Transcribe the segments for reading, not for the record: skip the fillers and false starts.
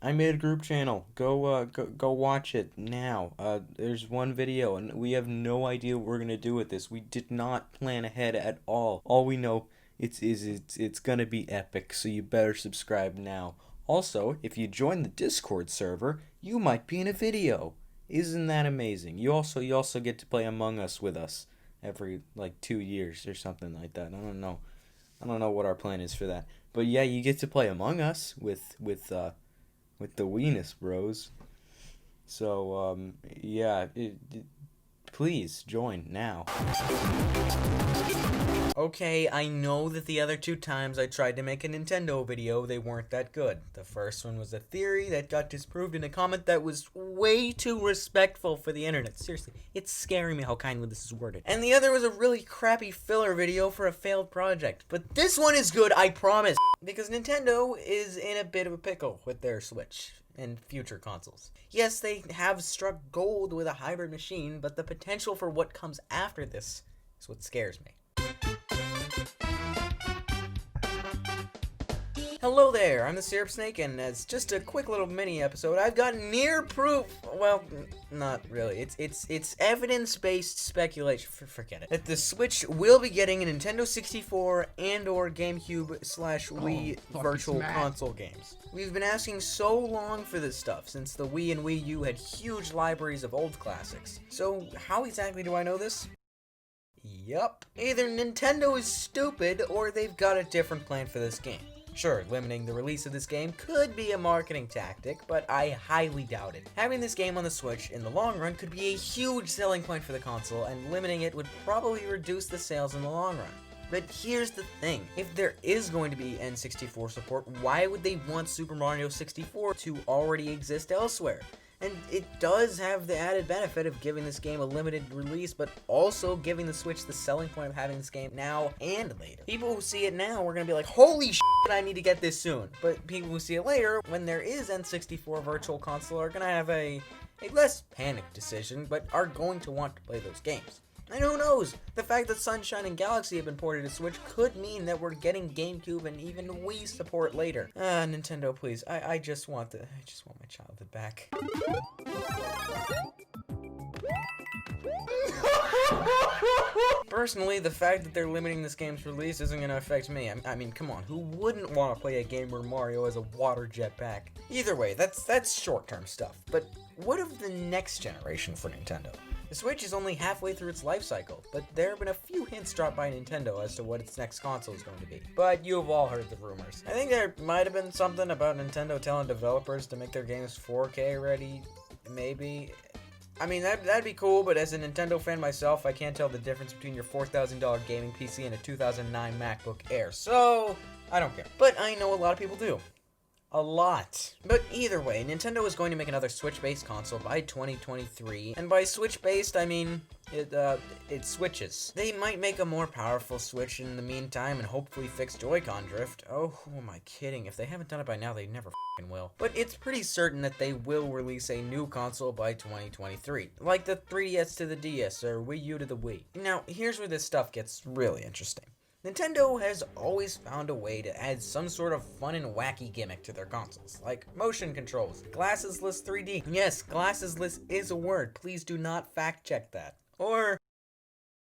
I made a group channel. Go watch it now. There's one video, and we have no idea what we're gonna do with this. We did not plan ahead at all. All we know it's gonna be epic. So you better subscribe now. Also, if you join the Discord server, you might be in a video. Isn't that amazing? You also get to play Among Us with us every like 2 years or something like that. I don't know. I don't know what our plan is for that. But yeah, you get to play Among Us with the Weenus Bros. So yeah, please join now. Okay, I know that the other two times I tried to make a Nintendo video, they weren't that good. The first one was a theory that got disproved in a comment that was way too respectful for the internet. Seriously, it's scaring me how kindly this is worded. And the other was a really crappy filler video for a failed project. But this one is good, I promise. Because Nintendo is in a bit of a pickle with their Switch and future consoles. Yes, they have struck gold with a hybrid machine, but the potential for what comes after this is what scares me. Hello there, I'm the Syrup Snake, and as just a quick little mini episode, I've got near proof. Well, not really. It's evidence-based speculation. Forget it. That the Switch will be getting a Nintendo 64 and/or GameCube/Wii Virtual Console games. We've been asking so long for this stuff since the Wii and Wii U had huge libraries of old classics. So how exactly do I know this? Yup. Either Nintendo is stupid or they've got a different plan for this game. Sure, limiting the release of this game could be a marketing tactic, but I highly doubt it. Having this game on the Switch in the long run could be a huge selling point for the console, and limiting it would probably reduce the sales in the long run. But here's the thing, if there is going to be N64 support, why would they want Super Mario 64 to already exist elsewhere? And it does have the added benefit of giving this game a limited release, but also giving the Switch the selling point of having this game now and later. People who see it now are going to be like, holy shit, I need to get this soon. But people who see it later, when there is N64 Virtual Console, are going to have a less panicked decision, but are going to want to play those games. And who knows, the fact that Sunshine and Galaxy have been ported to Switch could mean that we're getting GameCube and even Wii support later. Nintendo, please, I just want my childhood back. Personally, the fact that they're limiting this game's release isn't going to affect me. I mean, come on, who wouldn't want to play a game where Mario has a water jetpack? Either way, that's short-term stuff. But what of the next generation for Nintendo? The Switch is only halfway through its life cycle, but there have been a few hints dropped by Nintendo as to what its next console is going to be. But you have all heard the rumors. I think there might have been something about Nintendo telling developers to make their games 4K ready, maybe. I mean, that'd be cool, but as a Nintendo fan myself, I can't tell the difference between your $4,000 gaming PC and a 2009 MacBook Air, so I don't care. But I know a lot of people do. A lot. But either way, Nintendo is going to make another Switch-based console by 2023, and by Switch-based, I mean it switches. They might make a more powerful Switch in the meantime and hopefully fix Joy-Con drift. Oh, who am I kidding? If they haven't done it by now, they never f***ing will. But it's pretty certain that they will release a new console by 2023, like the 3DS to the DS or Wii U to the Wii. Now, here's where this stuff gets really interesting. Nintendo has always found a way to add some sort of fun and wacky gimmick to their consoles, like motion controls, glassesless 3D. Yes, glassesless is a word. Please do not fact check that. Or,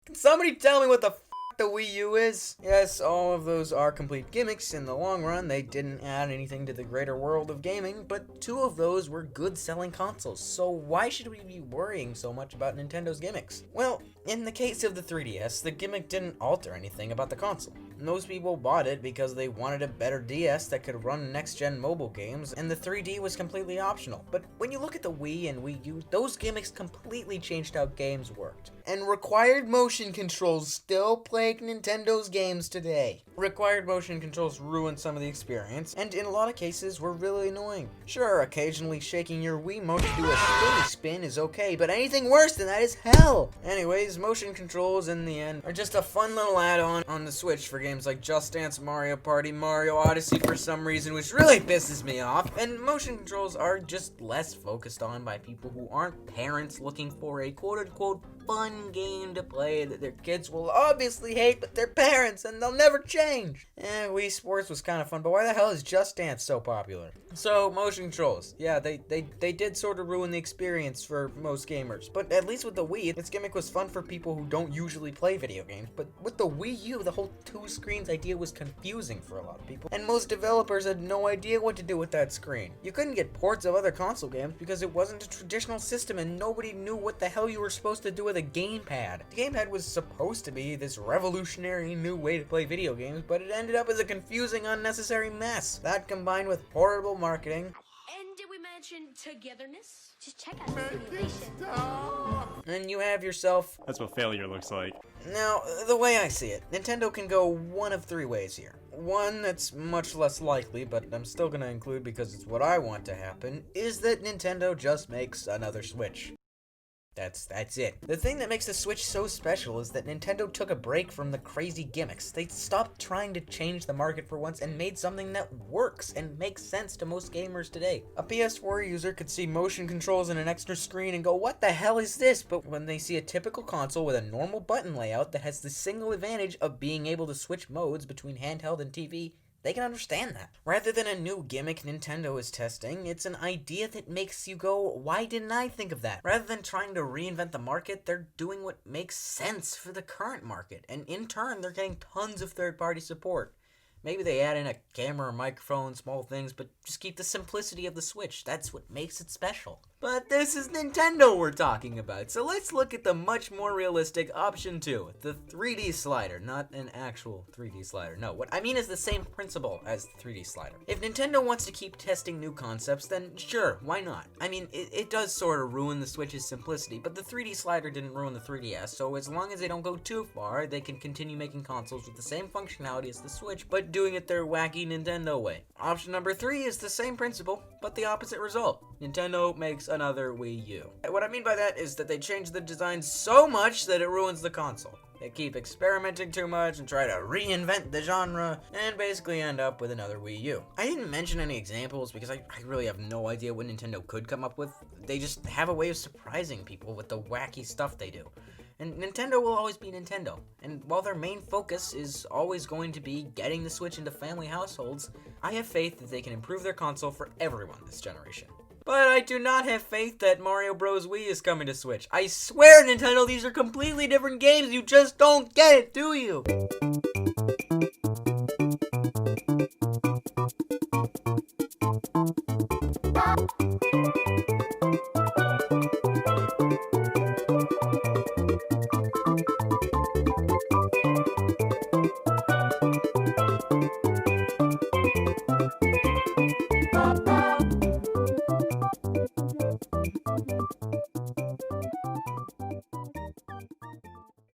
can somebody tell me what the f*** the Wii U is? Yes, all of those are complete gimmicks. In the long run, they didn't add anything to the greater world of gaming, but two of those were good-selling consoles, so why should we be worrying so much about Nintendo's gimmicks? Well, in the case of the 3DS, the gimmick didn't alter anything about the console. Most people bought it because they wanted a better DS that could run next-gen mobile games, and the 3D was completely optional. But when you look at the Wii and Wii U, those gimmicks completely changed how games worked. And required motion controls still plague Nintendo's games today. Required motion controls ruined some of the experience, and in a lot of cases were really annoying. Sure, occasionally shaking your Wiimote to do a spinny spin is okay, but anything worse than that is hell! Anyways, motion controls in the end are just a fun little add-on on the Switch for games like Just Dance, Mario Party, Mario Odyssey for some reason, which really pisses me off, and motion controls are just less focused on by people who aren't parents looking for a quote-unquote fun game to play that their kids will obviously hate, but their parents, and they'll never change. Wii Sports was kind of fun, but why the hell is Just Dance so popular? So, motion controls. Yeah, they did sort of ruin the experience for most gamers, but at least with the Wii, its gimmick was fun for people who don't usually play video games. But with the Wii U, the whole two screens idea was confusing for a lot of people, and most developers had no idea what to do with that screen. You couldn't get ports of other console games because it wasn't a traditional system and nobody knew what the hell you were supposed to do with a gamepad. The gamepad was supposed to be this revolutionary new way to play video games, but it ended up as a confusing, unnecessary mess. That combined with horrible marketing. And did we mention togetherness? Just check out the simulation. And you have yourself... That's what failure looks like. Now, the way I see it, Nintendo can go one of three ways here. One that's much less likely, but I'm still gonna include because it's what I want to happen, is that Nintendo just makes another Switch. That's it. The thing that makes the Switch so special is that Nintendo took a break from the crazy gimmicks. They stopped trying to change the market for once and made something that works and makes sense to most gamers today. A PS4 user could see motion controls and an extra screen and go, what the hell is this? But when they see a typical console with a normal button layout that has the single advantage of being able to switch modes between handheld and TV, they can understand that. Rather than a new gimmick Nintendo is testing, it's an idea that makes you go, why didn't I think of that? Rather than trying to reinvent the market, they're doing what makes sense for the current market, and in turn, they're getting tons of third-party support. Maybe they add in a camera or microphone, small things, but just keep the simplicity of the Switch. That's what makes it special. But this is Nintendo we're talking about, so let's look at the much more realistic option 2, the 3D slider, not an actual 3D slider. No, what I mean is the same principle as the 3D slider. If Nintendo wants to keep testing new concepts, then sure, why not? I mean, it does sort of ruin the Switch's simplicity, but the 3D slider didn't ruin the 3DS, so as long as they don't go too far, they can continue making consoles with the same functionality as the Switch, but doing it their wacky Nintendo way. Option number 3 is the same principle, but the opposite result. Nintendo makes another Wii U. What I mean by that is that they change the design so much that it ruins the console. They keep experimenting too much and try to reinvent the genre and basically end up with another Wii U. I didn't mention any examples because I really have no idea what Nintendo could come up with. They just have a way of surprising people with the wacky stuff they do. And Nintendo will always be Nintendo. And while their main focus is always going to be getting the Switch into family households, I have faith that they can improve their console for everyone this generation. But I do not have faith that Mario Bros. Wii is coming to Switch. I swear, Nintendo, these are completely different games. You just don't get it, do you?